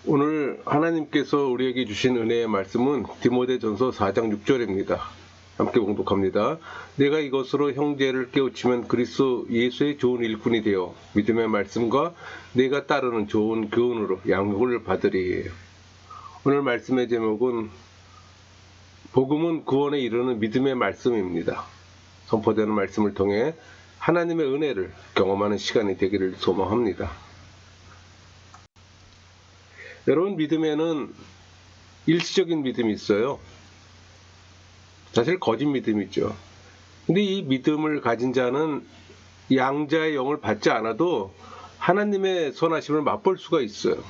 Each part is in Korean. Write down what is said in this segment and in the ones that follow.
오늘 하나님께서 우리에게 주신 은혜의 말씀은 디모데전서 4장 6절입니다. 함께 봉독합니다. 내가 이것으로 형제를 깨우치면 그리스도 예수의 좋은 일꾼이 되어 믿음의 말씀과 내가 따르는 좋은 교훈으로 양육을 받으리. 오늘 말씀의 제목은 복음은 구원에 이르는 믿음의 말씀입니다. 선포되는 말씀을 통해 하나님의 은혜를 경험하는 시간이 되기를 소망합니다. 여러분, 믿음에는 일시적인 믿음이 있어요. 사실 거짓 믿음이 있죠. 근데 이 믿음을 가진 자는 양자의 영을 받지 않아도 하나님의 선하심을 맛볼 수가 있어요.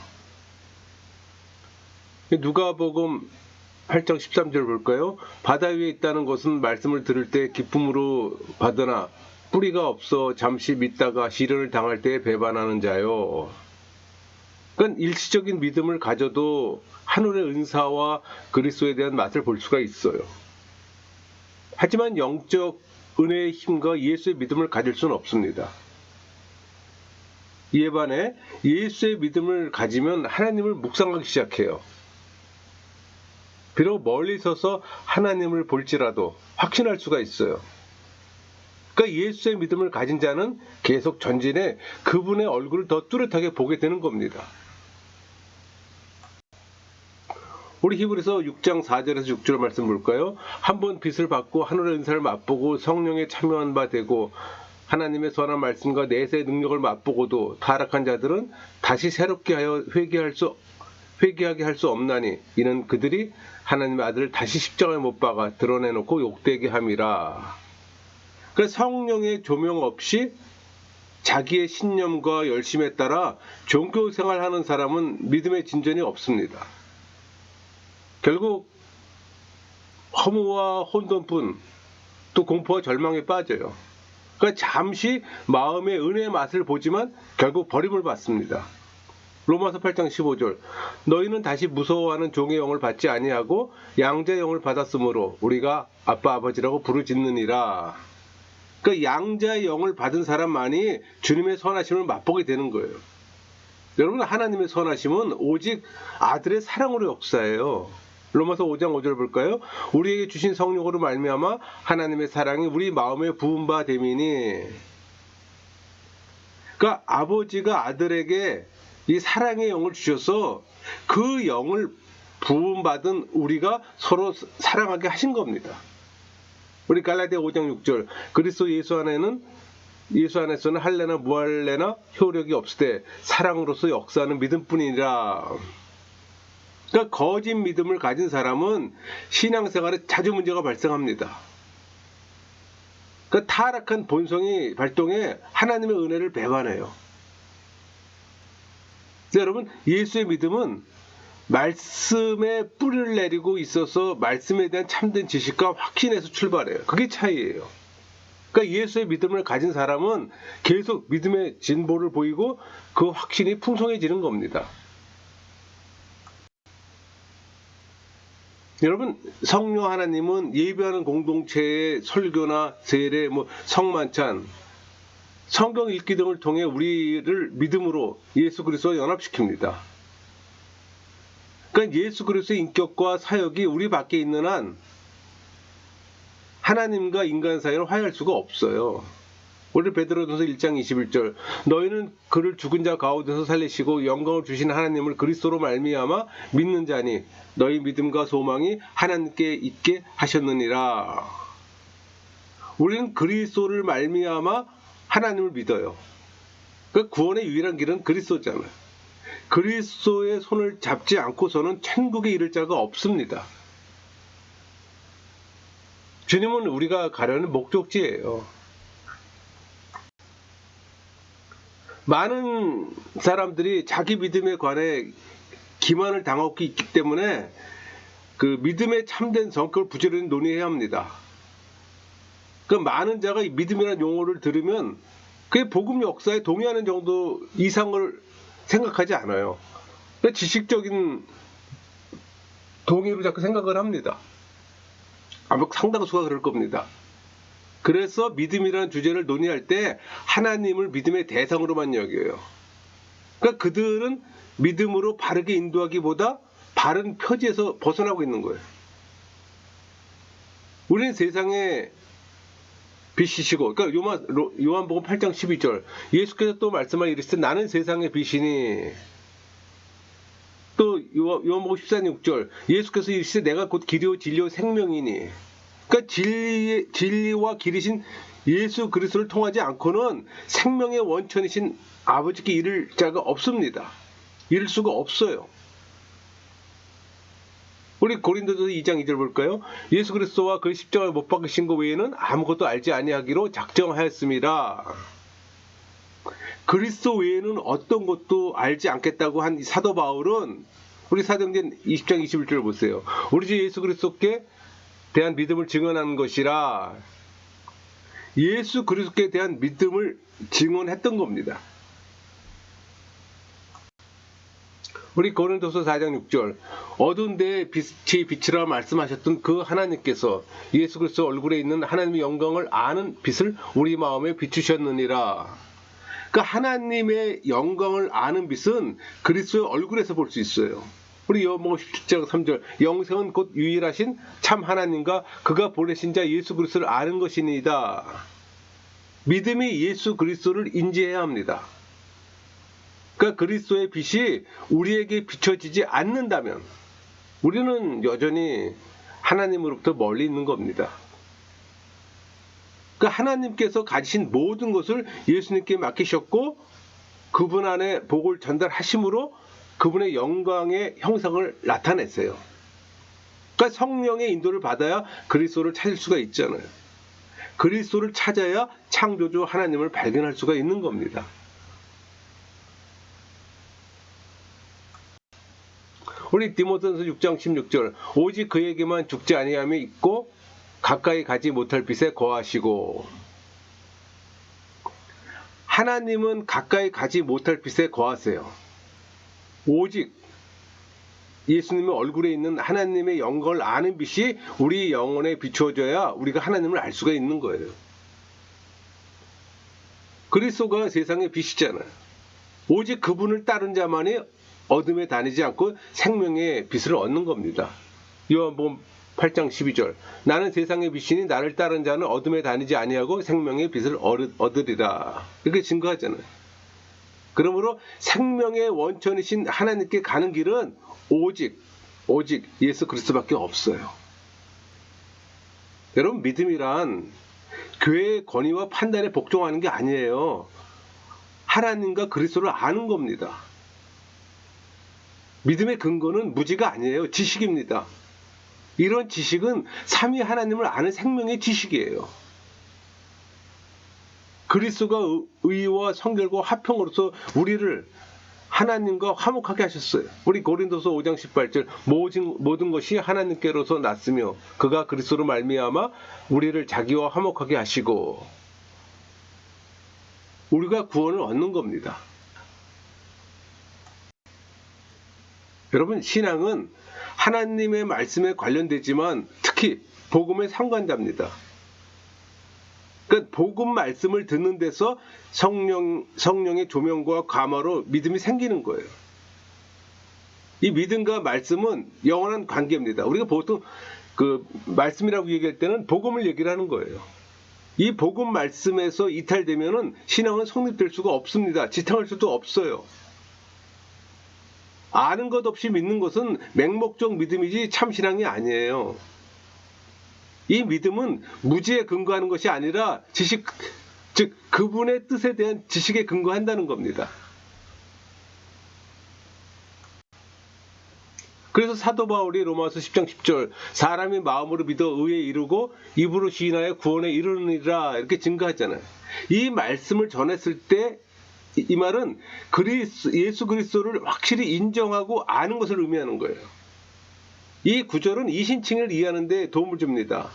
누가복음 8장 13절 볼까요? 바다 위에 있다는 것은 말씀을 들을 때 기쁨으로 받으나 뿌리가 없어 잠시 믿다가 시련을 당할 때 배반하는 자요. 그러니까 일시적인 믿음을 가져도 하늘의 은사와 그리스도에 대한 맛을 볼 수가 있어요. 하지만 영적 은혜의 힘과 예수의 믿음을 가질 수는 없습니다. 이에 반해 예수의 믿음을 가지면 하나님을 묵상하기 시작해요. 비록 멀리 서서 하나님을 볼지라도 확신할 수가 있어요. 그러니까 예수의 믿음을 가진 자는 계속 전진해 그분의 얼굴을 더 뚜렷하게 보게 되는 겁니다. 우리 히브리서 6장 4절에서 6절 말씀 볼까요? 한번 빛을 받고 하늘의 은사를 맛보고 성령에 참여한 바 되고 하나님의 선한 말씀과 내세의 능력을 맛보고도 타락한 자들은 다시 새롭게 하여 회개하게 할 수 없나니 이는 그들이 하나님의 아들을 다시 십자가에 못 박아 드러내놓고 욕되게 함이라. 그래서 성령의 조명 없이 자기의 신념과 열심에 따라 종교 생활하는 사람은 믿음의 진전이 없습니다. 결국 허무와 혼돈뿐 또 공포와 절망에 빠져요. 그러니까 잠시 마음의 은혜의 맛을 보지만 결국 버림을 받습니다. 로마서 8장 15절 너희는 다시 무서워하는 종의 영을 받지 아니하고 양자의 영을 받았으므로 우리가 아빠 아버지라고 부르짖느니라. 그러니까 양자의 영을 받은 사람만이 주님의 선하심을 맛보게 되는 거예요. 여러분, 하나님의 선하심은 오직 아들의 사랑으로 역사해요. 로마서 5장 5절 볼까요? 우리에게 주신 성령으로 말미암아 하나님의 사랑이 우리 마음에 부은 바 됨이니. 그러니까 아버지가 아들에게 이 사랑의 영을 주셔서 그 영을 부음받은 우리가 서로 사랑하게 하신 겁니다. 우리 갈라디아 5장 6절 그리스도 예수 안에서는 할례나 무할례나 효력이 없으되 사랑으로서 역사하는 믿음뿐이니라. 그러니까 거짓 믿음을 가진 사람은 신앙생활에 자주 문제가 발생합니다. 그러니까 타락한 본성이 발동해 하나님의 은혜를 배반해요. 여러분, 예수의 믿음은 말씀에 뿌리를 내리고 있어서 말씀에 대한 참된 지식과 확신에서 출발해요. 그게 차이예요. 그러니까 예수의 믿음을 가진 사람은 계속 믿음의 진보를 보이고 그 확신이 풍성해지는 겁니다. 여러분, 성령 하나님은 예배하는 공동체의 설교나 세례, 성만찬, 성경 읽기 등을 통해 우리를 믿음으로 예수 그리스도와 연합시킵니다. 그러니까 예수 그리스도의 인격과 사역이 우리 밖에 있는 한 하나님과 인간 사이를 화해할 수가 없어요. 우리 베드로전서 1장 21절 너희는 그를 죽은 자 가운데서 살리시고 영광을 주신 하나님을 그리스도로 말미암아 믿는 자니 너희 믿음과 소망이 하나님께 있게 하셨느니라. 우리는 그리스도를 말미암아 하나님을 믿어요. 그러니까 구원의 유일한 길은 그리스도잖아요. 그리스도의 손을 잡지 않고서는 천국에 이를 자가 없습니다. 주님은 우리가 가려는 목적지예요. 많은 사람들이 자기 믿음에 관해 기만을 당하고 있기 때문에 그 믿음의 참된 성격을 부지런히 논의해야 합니다. 그 많은 자가 이 믿음이라는 용어를 들으면 그게 복음 역사에 동의하는 정도 이상을 생각하지 않아요. 지식적인 동의로 자꾸 생각을 합니다. 아마 상당수가 그럴 겁니다. 그래서 믿음이라는 주제를 논의할 때 하나님을 믿음의 대상으로만 여겨요. 그러니까 그들은 믿음으로 바르게 인도하기보다 바른 표지에서 벗어나고 있는 거예요. 우리는 세상의 빛이시고, 그러니까 요한복음 8장 12절 예수께서 또 말씀하여 이르시되 나는 세상의 빛이니, 또 요한복음 14장 6절 예수께서 이르시되 내가 곧 길이요 진리요 생명이니. 그러니까 진리와 길이신 예수 그리스도를 통하지 않고는 생명의 원천이신 아버지께 이를 자가 없습니다. 이를 수가 없어요. 우리 고린도서 2장 2절 볼까요? 예수 그리스도와 그 십자가에 못 박으신 것 외에는 아무것도 알지 아니하기로 작정하였습니다. 그리스도 외에는 어떤 것도 알지 않겠다고 한 사도 바울은 우리 사도행전 20장 21절을 보세요. 우리 주 예수 그리스도께 대한 믿음을 증언하는 것이라, 예수 그리스도께 대한 믿음을 증언했던 겁니다. 우리 고린도서 4장 6절 어두운 데에 빛이 빛이라 말씀하셨던 그 하나님께서 예수 그리스도 얼굴에 있는 하나님의 영광을 아는 빛을 우리 마음에 비추셨느니라. 그러니까 하나님의 영광을 아는 빛은 그리스도의 얼굴에서 볼 수 있어요. 우리 요한복음 17장 3절 영생은 곧 유일하신 참 하나님과 그가 보내신 자 예수 그리스도를 아는 것이니이다. 믿음이 예수 그리스도를 인지해야 합니다. 그러니까 그리스도의 빛이 우리에게 비춰지지 않는다면 우리는 여전히 하나님으로부터 멀리 있는 겁니다. 그러니까 하나님께서 가지신 모든 것을 예수님께 맡기셨고 그분 안에 복을 전달하심으로 그분의 영광의 형상을 나타냈어요. 그러니까 성령의 인도를 받아야 그리스도를 찾을 수가 있잖아요. 그리스도를 찾아야 창조주 하나님을 발견할 수가 있는 겁니다. 우리 디모데전서 6장 16절 오직 그에게만 죽지 아니함이 있고 가까이 가지 못할 빛에 거하시고. 하나님은 가까이 가지 못할 빛에 거하세요. 오직 예수님의 얼굴에 있는 하나님의 영광을 아는 빛이 우리 영혼에 비추어져야 우리가 하나님을 알 수가 있는 거예요. 그리스도가 세상의 빛이잖아요. 오직 그분을 따른 자만이 어둠에 다니지 않고 생명의 빛을 얻는 겁니다. 요한복음 8장 12절 나는 세상의 빛이니 나를 따른 자는 어둠에 다니지 아니하고 생명의 빛을 얻으리라. 이렇게 증거하잖아요. 그러므로 생명의 원천이신 하나님께 가는 길은 오직 예수 그리스도밖에 없어요. 여러분, 믿음이란 교회의 권위와 판단에 복종하는 게 아니에요. 하나님과 그리스도를 아는 겁니다. 믿음의 근거는 무지가 아니에요. 지식입니다. 이런 지식은 삼위 하나님을 아는 생명의 지식이에요. 그리스도가 의와 성결과 화평으로서 우리를 하나님과 화목하게 하셨어요. 우리 고린도서 5장 18절 모든 것이 하나님께로서 났으며 그가 그리스도로 말미암아 우리를 자기와 화목하게 하시고. 우리가 구원을 얻는 겁니다. 여러분, 신앙은 하나님의 말씀에 관련되지만 특히 복음에 상관됩니다. 그러니까 복음 말씀을 듣는 데서 성령의 조명과 감화로 믿음이 생기는 거예요. 이 믿음과 말씀은 영원한 관계입니다. 우리가 보통 그 말씀이라고 얘기할 때는 복음을 얘기를 하는 거예요. 이 복음 말씀에서 이탈되면은 신앙은 성립될 수가 없습니다. 지탱할 수도 없어요. 아는 것 없이 믿는 것은 맹목적 믿음이지 참신앙이 아니에요. 이 믿음은 무지에 근거하는 것이 아니라 지식, 즉 그분의 뜻에 대한 지식에 근거한다는 겁니다. 그래서 사도 바울이 로마서 10장 10절 사람이 마음으로 믿어 의에 이르고 입으로 시인하여 구원에 이르느니라 이렇게 증거하잖아요. 이 말씀을 전했을 때 이 말은 예수 그리스도를 확실히 인정하고 아는 것을 의미하는 거예요. 이 구절은 이신칭을 이해하는 데 도움을 줍니다.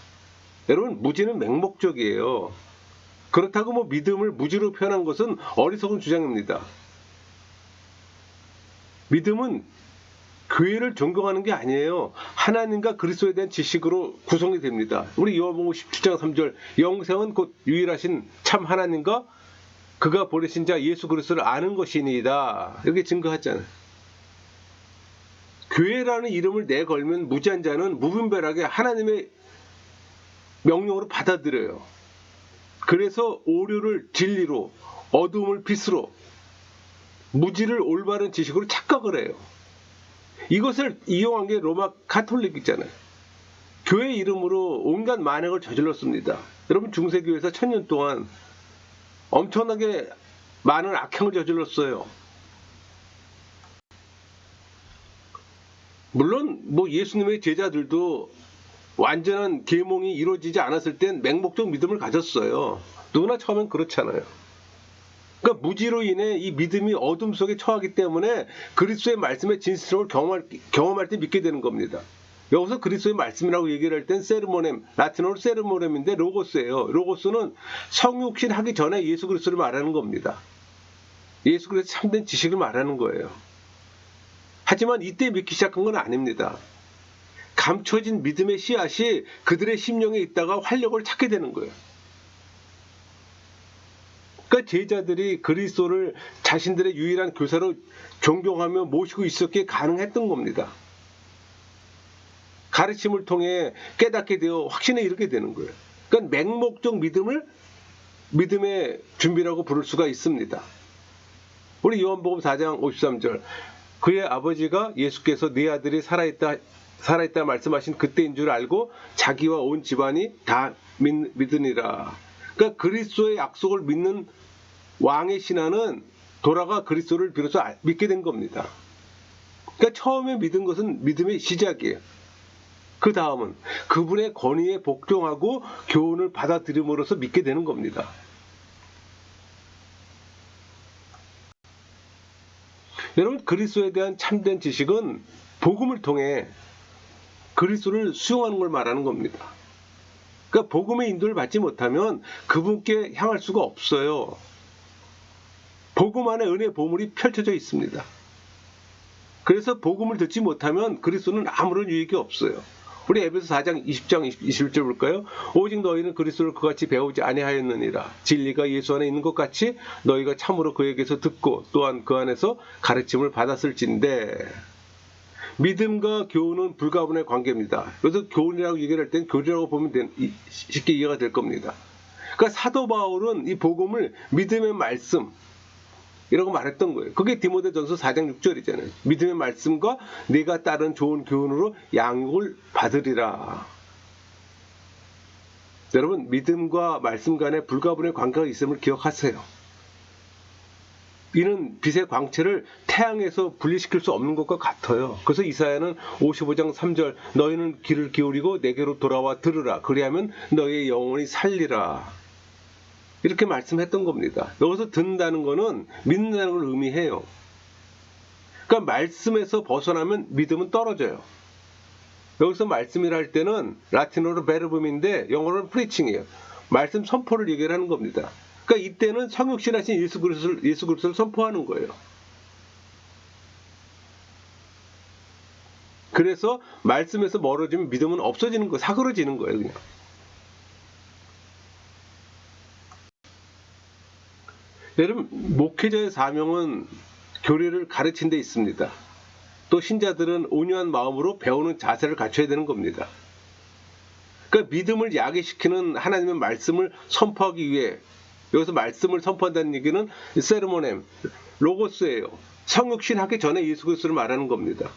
여러분, 무지는 맹목적이에요. 그렇다고 뭐 믿음을 무지로 표현한 것은 어리석은 주장입니다. 믿음은 교회를 존경하는 게 아니에요. 하나님과 그리스도에 대한 지식으로 구성이 됩니다. 우리 요한복음 17장 3절 영생은 곧 유일하신 참 하나님과 그가 보내신 자 예수 그리스도를 아는 것이니이다. 이렇게 증거하잖아요. 교회라는 이름을 내걸면 무지한 자는 무분별하게 하나님의 명령으로 받아들여요. 그래서 오류를 진리로, 어두움을 빛으로, 무지를 올바른 지식으로 착각을 해요. 이것을 이용한 게 로마 가톨릭이잖아요. 교회 이름으로 온갖 만행을 저질렀습니다. 여러분, 중세교회에서 1000년 동안 엄청나게 많은 악행을 저질렀어요. 물론 예수님의 제자들도 완전한 계몽이 이루어지지 않았을 땐 맹목적 믿음을 가졌어요. 누구나 처음엔 그렇잖아요. 그러니까 무지로 인해 이 믿음이 어둠 속에 처하기 때문에 그리스도의 말씀의 진실성을 경험할 때 믿게 되는 겁니다. 여기서 그리스도의 말씀이라고 얘기를 할 땐 세르모넴, 라틴어로 세르모넴인데 로고스예요. 로고스는 성육신 하기 전에 예수 그리스도를 말하는 겁니다. 예수 그리스도 참된 지식을 말하는 거예요. 하지만 이때 믿기 시작한 건 아닙니다. 감춰진 믿음의 씨앗이 그들의 심령에 있다가 활력을 찾게 되는 거예요. 그러니까 제자들이 그리스도를 자신들의 유일한 교사로 존경하며 모시고 있었기에 가능했던 겁니다. 가르침을 통해 깨닫게 되어 확신에 이르게 되는 거예요. 그러니까 맹목적 믿음의 준비라고 부를 수가 있습니다. 우리 요한복음 4장 53절, 그의 아버지가 예수께서 네 아들이 살아있다 말씀하신 그때인 줄 알고 자기와 온 집안이 다 믿으니라. 그러니까 그리스도의 약속을 믿는 왕의 신하는 돌아가 그리스도를 비로소 믿게 된 겁니다. 그러니까 처음에 믿은 것은 믿음의 시작이에요. 그 다음은 그분의 권위에 복종하고 교훈을 받아들임으로써 믿게 되는 겁니다. 여러분, 그리스도에 대한 참된 지식은 복음을 통해 그리스도를 수용하는 걸 말하는 겁니다. 그러니까 복음의 인도를 받지 못하면 그분께 향할 수가 없어요. 복음 안에 은혜의 보물이 펼쳐져 있습니다. 그래서 복음을 듣지 못하면 그리스도는 아무런 유익이 없어요. 우리 에베소 4장 20장 21절 볼까요? 오직 너희는 그리스도를 그같이 배우지 아니하였느니라. 진리가 예수 안에 있는 것 같이 너희가 참으로 그에게서 듣고 또한 그 안에서 가르침을 받았을진데. 믿음과 교훈은 불가분의 관계입니다. 그래서 교훈이라고 얘기를 할 땐 교리라고 보면 쉽게 이해가 될 겁니다. 그러니까 사도 바울은 이 복음을 믿음의 말씀 이라고 말했던 거예요. 그게 디모데전서 4장 6절이잖아요. 믿음의 말씀과 네가 따른 좋은 교훈으로 양육을 받으리라. 여러분, 믿음과 말씀 간에 불가분의 관계가 있음을 기억하세요. 이는 빛의 광채를 태양에서 분리시킬 수 없는 것과 같아요. 그래서 이사야는 55장 3절 너희는 귀를 기울이고 내게로 돌아와 들으라. 그리하면 너희의 영혼이 살리라. 이렇게 말씀했던 겁니다. 여기서 듣는다는 것은 믿는다는 걸 의미해요. 그러니까 말씀에서 벗어나면 믿음은 떨어져요. 여기서 말씀이라 할 때는 라틴어로 베르붐인데 영어로는 프리칭이에요. 말씀 선포를 얘기를 하는 겁니다. 그러니까 이때는 성육신하신 예수 그리스도를 선포하는 거예요. 그래서 말씀에서 멀어지면 믿음은 없어지는 거예요. 사그러지는 거예요, 그냥. 여러분, 목회자의 사명은 교리를 가르친 데 있습니다. 또 신자들은 온유한 마음으로 배우는 자세를 갖춰야 되는 겁니다. 그러니까 믿음을 야기시키는 하나님의 말씀을 선포하기 위해, 여기서 말씀을 선포한다는 얘기는 세르모넴, 로고스예요. 성육신 하기 전에 예수 그리스도를 말하는 겁니다.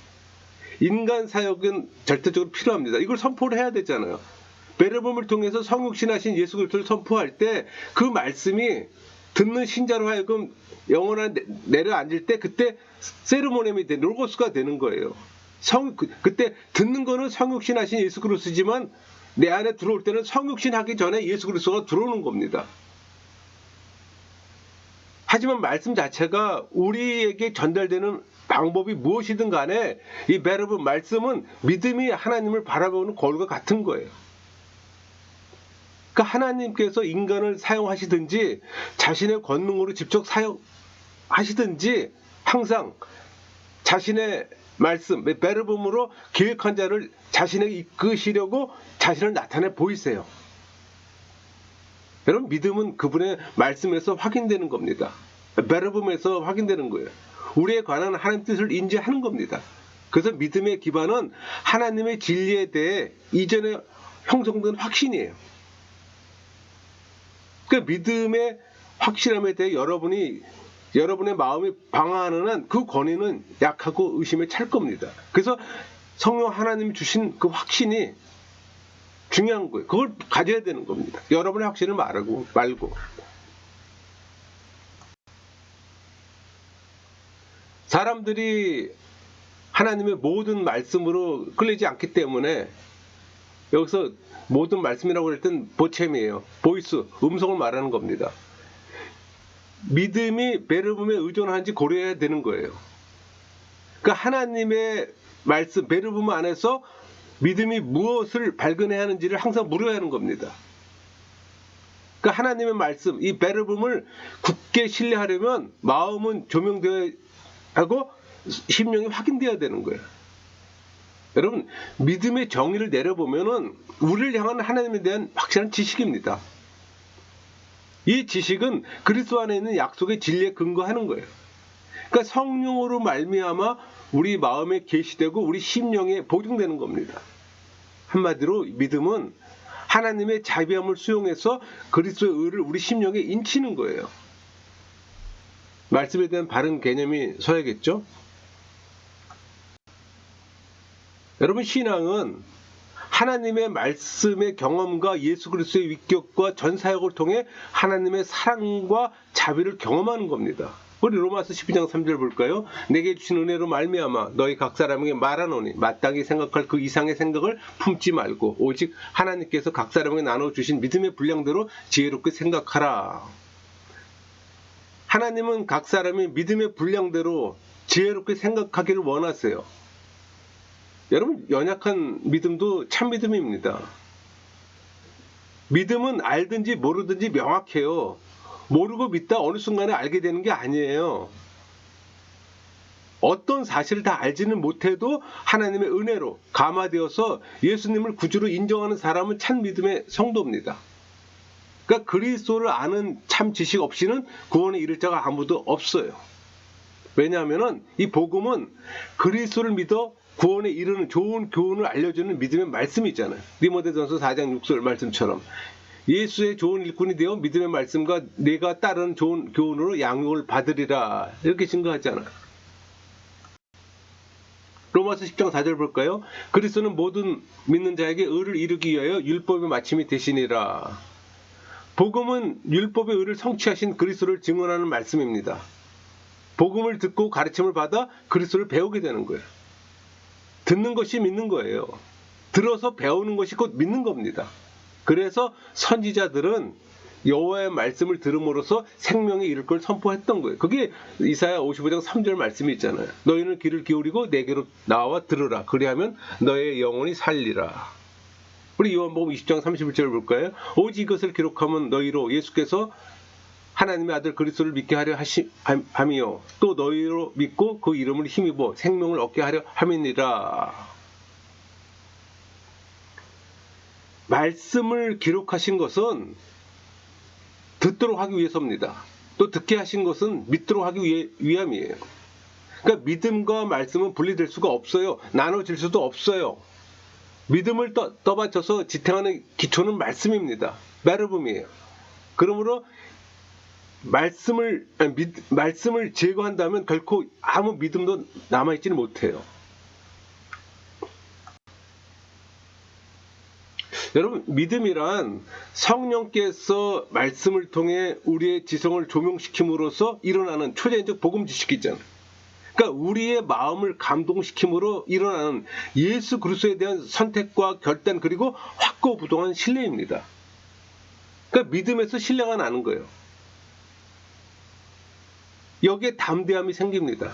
인간 사역은 절대적으로 필요합니다. 이걸 선포를 해야 되잖아요. 베르봄을 통해서 성육신하신 예수 그리스도를 선포할 때 그 말씀이 듣는 신자로 하여금 영원한 내려앉을 때 그때 세르모넴이 되는 로고스가 되는 거예요. 그때 듣는 거는 성육신하신 예수 그리스도지만 내 안에 들어올 때는 성육신하기 전에 예수 그리스도가 들어오는 겁니다. 하지만 말씀 자체가 우리에게 전달되는 방법이 무엇이든 간에 이 베르브 말씀은 믿음이 하나님을 바라보는 거울과 같은 거예요. 그러니까 하나님께서 인간을 사용하시든지 자신의 권능으로 직접 사용하시든지 항상 자신의 말씀, 베르붐으로 계획한 자를 자신에게 이끄시려고 자신을 나타내 보이세요. 여러분, 믿음은 그분의 말씀에서 확인되는 겁니다. 베르봄에서 확인되는 거예요. 우리에 관한 하나님 뜻을 인지하는 겁니다. 그래서 믿음의 기반은 하나님의 진리에 대해 이전에 형성된 확신이에요. 그 믿음의 확실함에 대해 여러분의 마음이 방황하는 한 그 권위는 약하고 의심에 찰 겁니다. 그래서 성령 하나님이 주신 그 확신이 중요한 거예요. 그걸 가져야 되는 겁니다. 여러분의 확신을 말고. 사람들이 하나님의 모든 말씀으로 끌리지 않기 때문에, 여기서 모든 말씀이라고 할 땐 보챔이에요. 보이스, 음성을 말하는 겁니다. 믿음이 베르봄에 의존하는지 고려해야 되는 거예요. 그러니까 하나님의 말씀, 베르봄 안에서 믿음이 무엇을 발견해야 하는지를 항상 물어야 하는 겁니다. 그러니까 하나님의 말씀, 이 베르봄을 굳게 신뢰하려면 마음은 조명되어야 하고 심령이 확인되어야 되는 거예요. 여러분, 믿음의 정의를 내려보면은 우리를 향한 하나님에 대한 확실한 지식입니다. 이 지식은 그리스도 안에 있는 약속의 진리에 근거하는 거예요. 그러니까 성령으로 말미암아 우리 마음에 계시되고 우리 심령에 보증되는 겁니다. 한마디로 믿음은 하나님의 자비함을 수용해서 그리스도의 의를 우리 심령에 인치는 거예요. 말씀에 대한 바른 개념이 서야겠죠? 여러분, 신앙은 하나님의 말씀의 경험과 예수 그리스도의 위격과 전사역을 통해 하나님의 사랑과 자비를 경험하는 겁니다. 우리 로마서 12장 3절 볼까요? 내게 주신 은혜로 말미암아 너희 각 사람에게 말하노니 마땅히 생각할 그 이상의 생각을 품지 말고 오직 하나님께서 각 사람에게 나눠주신 믿음의 분량대로 지혜롭게 생각하라. 하나님은 각 사람이 믿음의 분량대로 지혜롭게 생각하기를 원하세요. 여러분, 연약한 믿음도 참 믿음입니다. 믿음은 알든지 모르든지 명확해요. 모르고 믿다 어느 순간에 알게 되는 게 아니에요. 어떤 사실을 다 알지는 못해도 하나님의 은혜로 감화되어서 예수님을 구주로 인정하는 사람은 참 믿음의 성도입니다. 그러니까 그리스도를 아는 참 지식 없이는 구원에 이를 자가 아무도 없어요. 왜냐하면 이 복음은 그리스도를 믿어 구원에 이르는 좋은 교훈을 알려주는 믿음의 말씀이잖아요. 디모데전서 4장 6절 말씀처럼 예수의 좋은 일꾼이 되어 믿음의 말씀과 내가 따르는 좋은 교훈으로 양육을 받으리라, 이렇게 증거하잖아요. 로마서 10장 4절 볼까요? 그리스도는 모든 믿는 자에게 의를 이루기 위하여 율법의 마침이 되시니라. 복음은 율법의 의를 성취하신 그리스도를 증언하는 말씀입니다. 복음을 듣고 가르침을 받아 그리스도를 배우게 되는 거예요. 듣는 것이 믿는 거예요. 들어서 배우는 것이 곧 믿는 겁니다. 그래서 선지자들은 여호와의 말씀을 들음으로써 생명에 이를 걸 선포했던 거예요. 그게 이사야 55장 3절 말씀이 있잖아요. 너희는 귀를 기울이고 내게로 나와 들으라. 그리하면 너의 영혼이 살리라. 우리 요한복음 20장 31절을 볼까요? 오직 이것을 기록하면 너희로 예수께서 하나님의 아들 그리스도를 믿게 하려 함이요 또 너희로 믿고 그 이름을 힘입어 생명을 얻게 하려 함이니라. 말씀을 기록하신 것은 듣도록 하기 위해서입니다. 또 듣게 하신 것은 믿도록 하기 위함이에요. 그러니까 믿음과 말씀은 분리될 수가 없어요. 나눠질 수도 없어요. 믿음을 떠받쳐서 지탱하는 기초는 말씀입니다. 베르봄이에요. 그러므로 말씀을 제거한다면 결코 아무 믿음도 남아있지는 못해요. 여러분, 믿음이란 성령께서 말씀을 통해 우리의 지성을 조명시킴으로써 일어나는 초자연적 복음 지식이잖아요. 그러니까 우리의 마음을 감동시킴으로 일어나는 예수 그리스도에 대한 선택과 결단, 그리고 확고부동한 신뢰입니다. 그러니까 믿음에서 신뢰가 나는 거예요. 여기에 담대함이 생깁니다.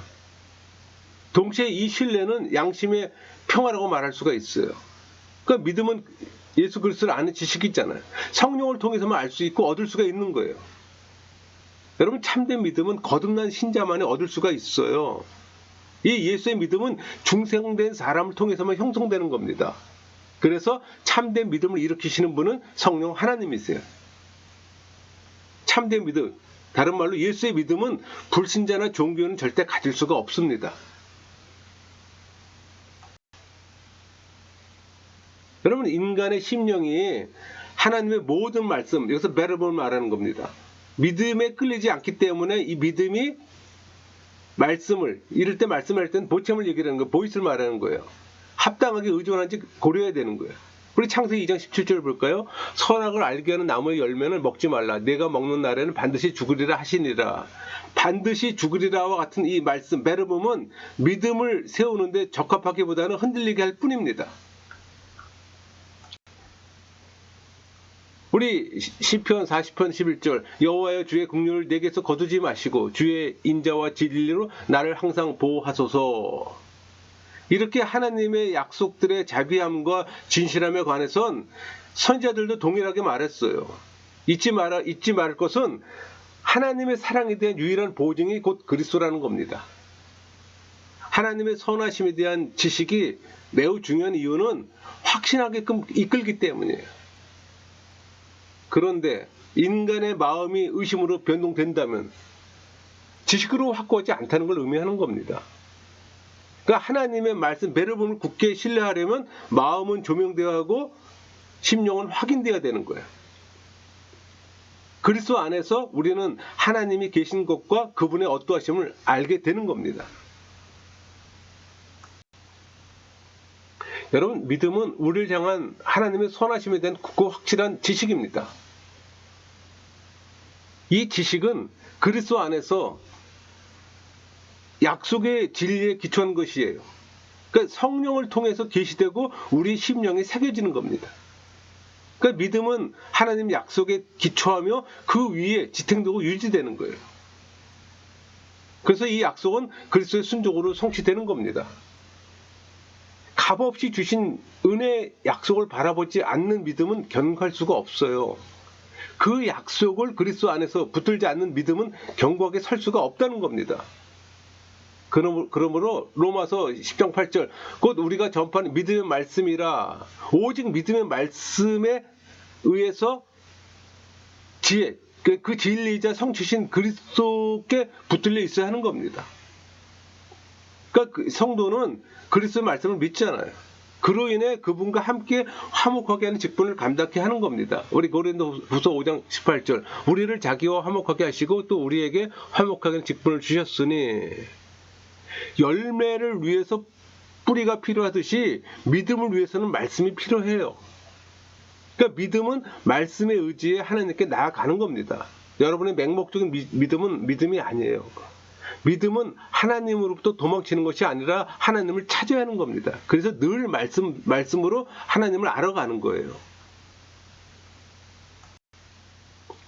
동시에 이 신뢰는 양심의 평화라고 말할 수가 있어요. 그러니까 믿음은 예수 그리스도를 아는 지식이 있잖아요. 성령을 통해서만 알 수 있고 얻을 수가 있는 거예요. 여러분, 참된 믿음은 거듭난 신자만이 얻을 수가 있어요. 이 예수의 믿음은 중생된 사람을 통해서만 형성되는 겁니다. 그래서 참된 믿음을 일으키시는 분은 성령 하나님이세요. 참된 믿음, 다른 말로 예수의 믿음은 불신자나 종교는 절대 가질 수가 없습니다. 여러분, 인간의 심령이 하나님의 모든 말씀, 여기서 베르본을 말하는 겁니다. 믿음에 끌리지 않기 때문에 이 믿음이 말씀을, 이럴 때 말씀할 때는 보챔을 얘기하는 거예요. 보이스를 말하는 거예요. 합당하게 의존한지 고려해야 되는 거예요. 우리 창세기 2장 17절 볼까요? 선악을 알게 하는 나무의 열매는 먹지 말라. 내가 먹는 날에는 반드시 죽으리라 하시니라. 반드시 죽으리라와 같은 이 말씀, 베르본은 믿음을 세우는데 적합하기보다는 흔들리게 할 뿐입니다. 우리 시편 40편 11절 여호와여 주의 긍휼을 내게서 거두지 마시고 주의 인자와 진리로 나를 항상 보호하소서. 이렇게 하나님의 약속들의 자비함과 진실함에 관해선 선지자들도 동일하게 말했어요. 잊지 말 것은 하나님의 사랑에 대한 유일한 보증이 곧 그리스도라는 겁니다. 하나님의 선하심에 대한 지식이 매우 중요한 이유는 확신하게끔 이끌기 때문이에요. 그런데 인간의 마음이 의심으로 변동된다면 지식으로 확고하지 않다는 걸 의미하는 겁니다. 그러니까 하나님의 말씀, 베르본을 굳게 신뢰하려면 마음은 조명되어야 하고 심령은 확인되어야 되는 거예요. 그리스도 안에서 우리는 하나님이 계신 것과 그분의 어떠하심을 알게 되는 겁니다. 여러분, 믿음은 우리를 향한 하나님의 선하심에 대한 굳고 확실한 지식입니다. 이 지식은 그리스도 안에서 약속의 진리에 기초한 것이에요. 그러니까 성령을 통해서 계시되고 우리 심령에 새겨지는 겁니다. 그러니까 믿음은 하나님 약속에 기초하며 그 위에 지탱되고 유지되는 거예요. 그래서 이 약속은 그리스도의 순종으로 성취되는 겁니다. 값없이 주신 은혜의 약속을 바라보지 않는 믿음은 견고할 수가 없어요. 그 약속을 그리스도 안에서 붙들지 않는 믿음은 견고하게 설 수가 없다는 겁니다. 그러므로 로마서 10장 8절 곧 우리가 전파하는 믿음의 말씀이라 오직 믿음의 말씀에 의해서 지혜, 그 진리이자 성취신 그리스도께 붙들려 있어야 하는 겁니다. 그러니까 성도는 그리스도의 말씀을 믿잖아요. 그로 인해 그분과 함께 화목하게 하는 직분을 감당케 하는 겁니다. 우리 고린도후서 5장 18절 우리를 자기와 화목하게 하시고 또 우리에게 화목하게 하는 직분을 주셨으니 열매를 위해서 뿌리가 필요하듯이 믿음을 위해서는 말씀이 필요해요. 그러니까 믿음은 말씀에 의지해 하나님께 나아가는 겁니다. 여러분의 맹목적인 믿음은 믿음이 아니에요. 믿음은 하나님으로부터 도망치는 것이 아니라 하나님을 찾아야 하는 겁니다. 그래서 늘 말씀으로 하나님을 알아가는 거예요.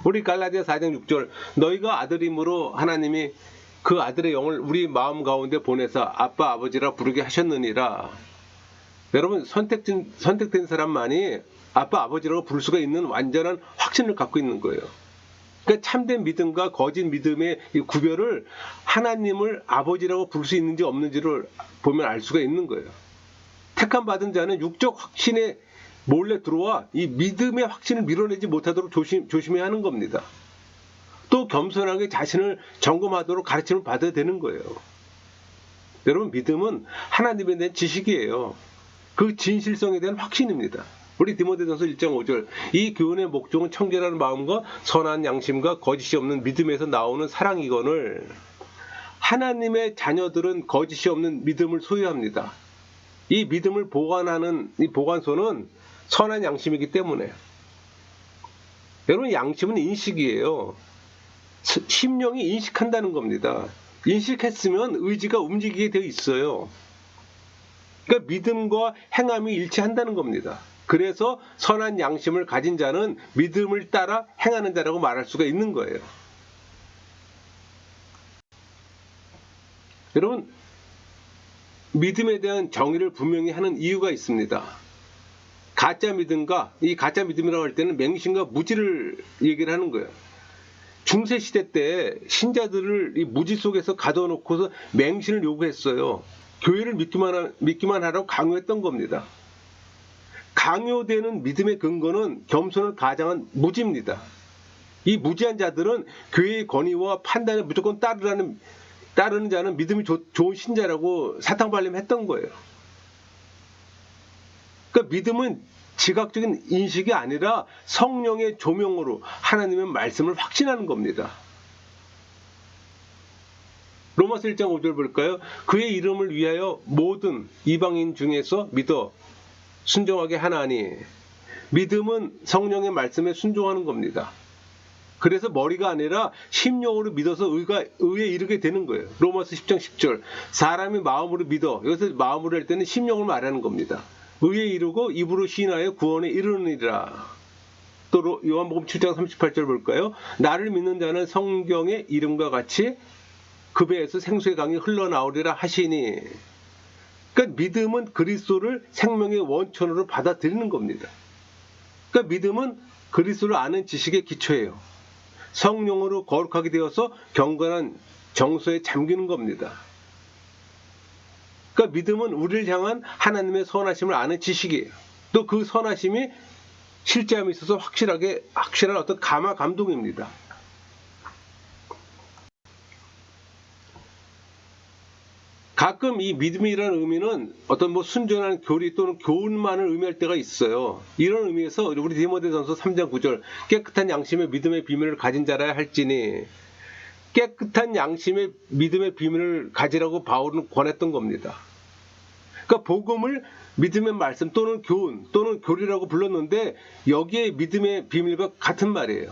우리 갈라디아 4장 6절 너희가 아들임으로 하나님이 그 아들의 영을 우리 마음 가운데 보내서 아빠 아버지라 부르게 하셨느니라. 여러분 선택된 사람만이 아빠 아버지라고 부를 수가 있는 완전한 확신을 갖고 있는 거예요. 그러니까 참된 믿음과 거짓 믿음의 이 구별을 하나님을 아버지라고 부를 수 있는지 없는지를 보면 알 수가 있는 거예요. 택함 받은 자는 육적 확신에 몰래 들어와 이 믿음의 확신을 밀어내지 못하도록 조심해야 하는 겁니다. 또 겸손하게 자신을 점검하도록 가르침을 받아야 되는 거예요. 여러분, 믿음은 하나님에 대한 지식이에요. 그 진실성에 대한 확신입니다. 우리 디모데전서 1장 5절 이 교훈의 목적은 청결한 마음과 선한 양심과 거짓이 없는 믿음에서 나오는 사랑이거늘 하나님의 자녀들은 거짓이 없는 믿음을 소유합니다. 이 믿음을 보관하는 이 보관소는 선한 양심이기 때문에 여러분 양심은 인식이에요. 심령이 인식한다는 겁니다. 인식했으면 의지가 움직이게 되어 있어요. 그러니까 믿음과 행함이 일치한다는 겁니다. 그래서 선한 양심을 가진 자는 믿음을 따라 행하는 자라고 말할 수가 있는 거예요. 여러분, 믿음에 대한 정의를 분명히 하는 이유가 있습니다. 가짜 믿음과 이 가짜 믿음이라고 할 때는 맹신과 무지를 얘기를 하는 거예요. 중세시대 때 신자들을 이 무지 속에서 가둬놓고서 맹신을 요구했어요. 교회를 믿기만 하라고 강요했던 겁니다. 강요되는 믿음의 근거는 겸손을 가장한 무지입니다. 이 무지한 자들은 교회의 권위와 판단을 무조건 따르는 자는 믿음이 좋은 신자라고 사탕발림했던 거예요. 그러니까 믿음은 지각적인 인식이 아니라 성령의 조명으로 하나님의 말씀을 확신하는 겁니다. 로마서 1장 5절 볼까요? 그의 이름을 위하여 모든 이방인 중에서 믿어 순종하게 하나니. 믿음은 성령의 말씀에 순종하는 겁니다. 그래서 머리가 아니라 심령으로 믿어서 의에 이르게 되는 거예요. 로마서 10장 10절. 사람이 마음으로 믿어. 여기서 마음으로 할 때는 심령을 말하는 겁니다. 의에 이르고 입으로 시인하여 구원에 이르느니라. 또 요한복음 7장 38절 볼까요? 나를 믿는 자는 성경의 이름과 같이 그 배에서 생수의 강이 흘러나오리라 하시니. 그러니까 믿음은 그리스도를 생명의 원천으로 받아들이는 겁니다. 그러니까 믿음은 그리스도를 아는 지식의 기초예요. 성령으로 거룩하게 되어서 경건한 정서에 잠기는 겁니다. 그러니까 믿음은 우리를 향한 하나님의 선하심을 아는 지식이에요. 또 그 선하심이 실제함에 있어서 확실한 어떤 감동입니다. 가끔 이 믿음이라는 의미는 어떤 순전한 교리 또는 교훈만을 의미할 때가 있어요. 이런 의미에서 우리 디모데전서 3장 9절 깨끗한 양심의 믿음의 비밀을 가진 자라야 할지니, 깨끗한 양심의 믿음의 비밀을 가지라고 바울은 권했던 겁니다. 그러니까 복음을 믿음의 말씀 또는 교훈 또는 교리라고 불렀는데 여기에 믿음의 비밀과 같은 말이에요.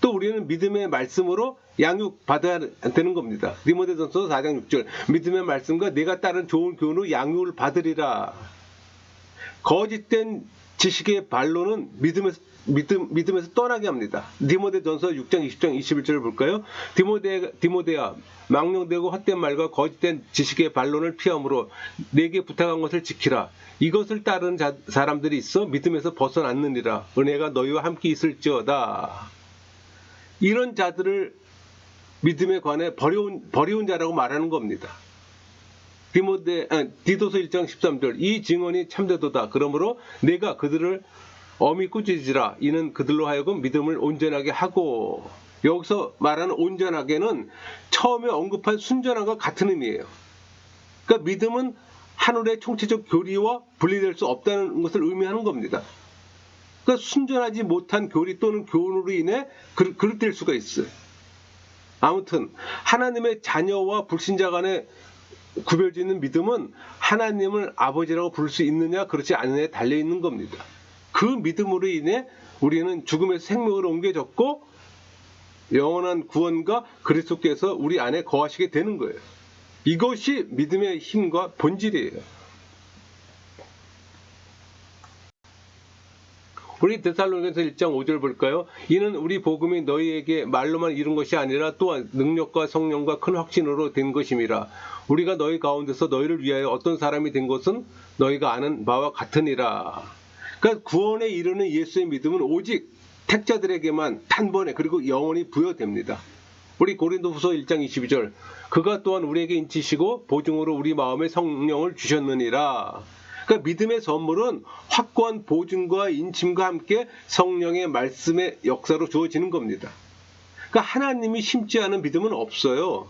또 우리는 믿음의 말씀으로 양육받아야 되는 겁니다. 디모데전서 4장 6절 믿음의 말씀과 내가 따른 좋은 교훈으로 양육을 받으리라. 거짓된 지식의 반론은 믿음에서 떠나게 합니다. 디모데전서 6장 20장 21절을 볼까요? 디모데야 망령되고 헛된 말과 거짓된 지식의 반론을 피함으로 내게 부탁한 것을 지키라. 이것을 따르는 사람들이 있어 믿음에서 벗어났느니라. 은혜가 너희와 함께 있을지어다. 이런 자들을 믿음에 관해 버려온 자라고 말하는 겁니다. 디도서 1장 13절 이 증언이 참되도다. 그러므로 내가 그들을 엄히 꾸짖으라. 이는 그들로 하여금 믿음을 온전하게 하고. 여기서 말하는 온전하게는 처음에 언급한 순전함과 같은 의미예요. 그러니까 믿음은 하늘의 총체적 교리와 분리될 수 없다는 것을 의미하는 겁니다. 그러니까 순전하지 못한 교리 또는 교훈으로 인해 그릇될 수가 있어요. 아무튼 하나님의 자녀와 불신자 간에 구별짓는 믿음은 하나님을 아버지라고 부를 수 있느냐 그렇지 않느냐에 달려있는 겁니다. 그 믿음으로 인해 우리는 죽음에서 생명으로 옮겨졌고 영원한 구원과 그리스도께서 우리 안에 거하시게 되는 거예요. 이것이 믿음의 힘과 본질이에요. 우리 데살로니가서 1장 5절 볼까요? 이는 우리 복음이 너희에게 말로만 이룬 것이 아니라 또한 능력과 성령과 큰 확신으로 된 것임이라. 우리가 너희 가운데서 너희를 위하여 어떤 사람이 된 것은 너희가 아는 바와 같으니라. 그러니까 구원에 이르는 예수의 믿음은 오직 택자들에게만 단번에 그리고 영원히 부여됩니다. 우리 고린도후서 1장 22절 그가 또한 우리에게 인치시고 보증으로 우리 마음에 성령을 주셨느니라. 그러니까 믿음의 선물은 확고한 보증과 인침과 함께 성령의 말씀의 역사로 주어지는 겁니다. 그러니까 하나님이 심지 않은 믿음은 없어요.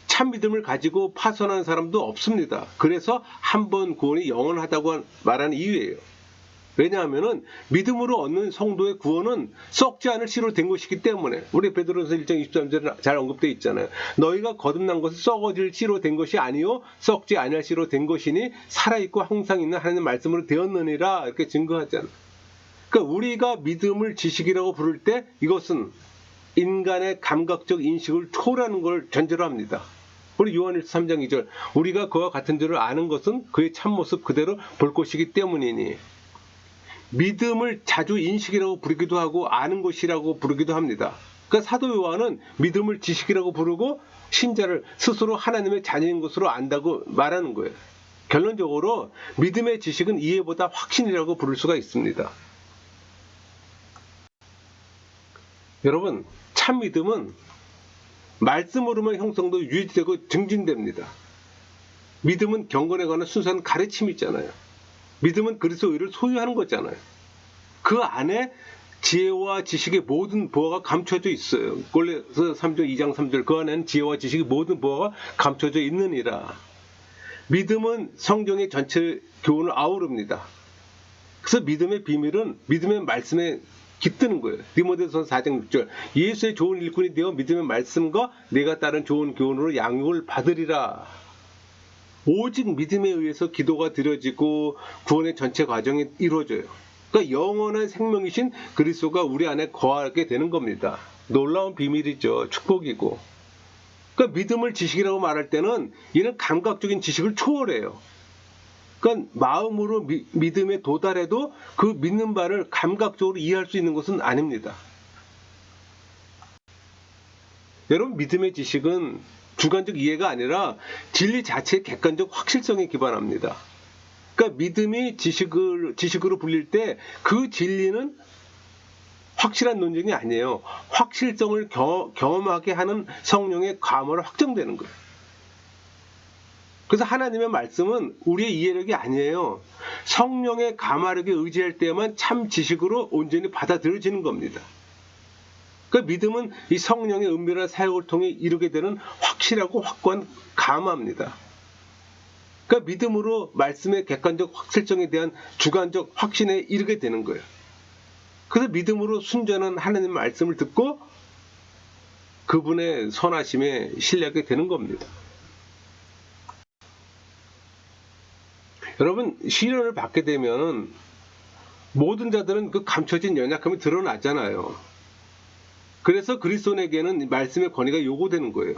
참 믿음을 가지고 파선하는 사람도 없습니다. 그래서 한 번 구원이 영원하다고 말하는 이유예요. 왜냐하면 믿음으로 얻는 성도의 구원은 썩지 않을 씨로 된 것이기 때문에. 우리 베드로전서 1장 23절에 잘 언급되어 있잖아요. 너희가 거듭난 것은 썩어질 씨로 된 것이 아니요 썩지 아니할 씨로 된 것이니 살아있고 항상 있는 하나님의 말씀으로 되었느니라 이렇게 증거하잖아요. 그러니까 우리가 믿음을 지식이라고 부를 때 이것은 인간의 감각적 인식을 초월하는 걸 전제로 합니다. 우리 요한일서 3장 2절 우리가 그와 같은 줄을 아는 것은 그의 참모습 그대로 볼 것이기 때문이니. 믿음을 자주 인식이라고 부르기도 하고 아는 것이라고 부르기도 합니다. 그러니까 사도 요한은 믿음을 지식이라고 부르고 신자를 스스로 하나님의 자녀인 것으로 안다고 말하는 거예요. 결론적으로 믿음의 지식은 이해보다 확신이라고 부를 수가 있습니다. 여러분, 참 믿음은 말씀으로만 형성되고 유지되고 증진됩니다. 믿음은 경건에 관한 순수한 가르침이 있잖아요. 믿음은 그리스도 의를 소유하는 거잖아요. 그 안에 지혜와 지식의 모든 보화가 감춰져 있어요. 골로새 3장 2장 3절 그 안에는 지혜와 지식의 모든 보화가 감춰져 있느니라. 믿음은 성경의 전체 교훈을 아우릅니다. 그래서 믿음의 비밀은 믿음의 말씀에 깃드는 거예요. 디모데전서 4장 6절 예수의 좋은 일꾼이 되어 믿음의 말씀과 내가 따른 좋은 교훈으로 양육을 받으리라. 오직 믿음에 의해서 기도가 드려지고 구원의 전체 과정이 이루어져요. 그러니까 영원한 생명이신 그리스도가 우리 안에 거하게 되는 겁니다. 놀라운 비밀이죠. 축복이고. 그러니까 믿음을 지식이라고 말할 때는 이는 감각적인 지식을 초월해요. 그러니까 마음으로 믿음에 도달해도 그 믿는 바를 감각적으로 이해할 수 있는 것은 아닙니다. 여러분, 믿음의 지식은 주관적 이해가 아니라 진리 자체의 객관적 확실성에 기반합니다. 그러니까 믿음이 지식으로 불릴 때 그 진리는 확실한 논쟁이 아니에요. 확실성을 경험하게 하는 성령의 감화로 확정되는 거예요. 그래서 하나님의 말씀은 우리의 이해력이 아니에요. 성령의 감화력에 의지할 때만 참 지식으로 온전히 받아들여지는 겁니다. 그러니까 믿음은 이 성령의 은밀한 사역을 통해 이루게 되는 확실하고 확고한 감화입니다. 그러니까 믿음으로 말씀의 객관적 확실성에 대한 주관적 확신에 이르게 되는 거예요. 그래서 믿음으로 순전한 하나님의 말씀을 듣고 그분의 선하심에 신뢰하게 되는 겁니다. 여러분, 시련을 받게 되면 모든 자들은 그 감춰진 연약함이 드러나잖아요. 그래서 그리스도인에게는 말씀의 권위가 요구되는 거예요.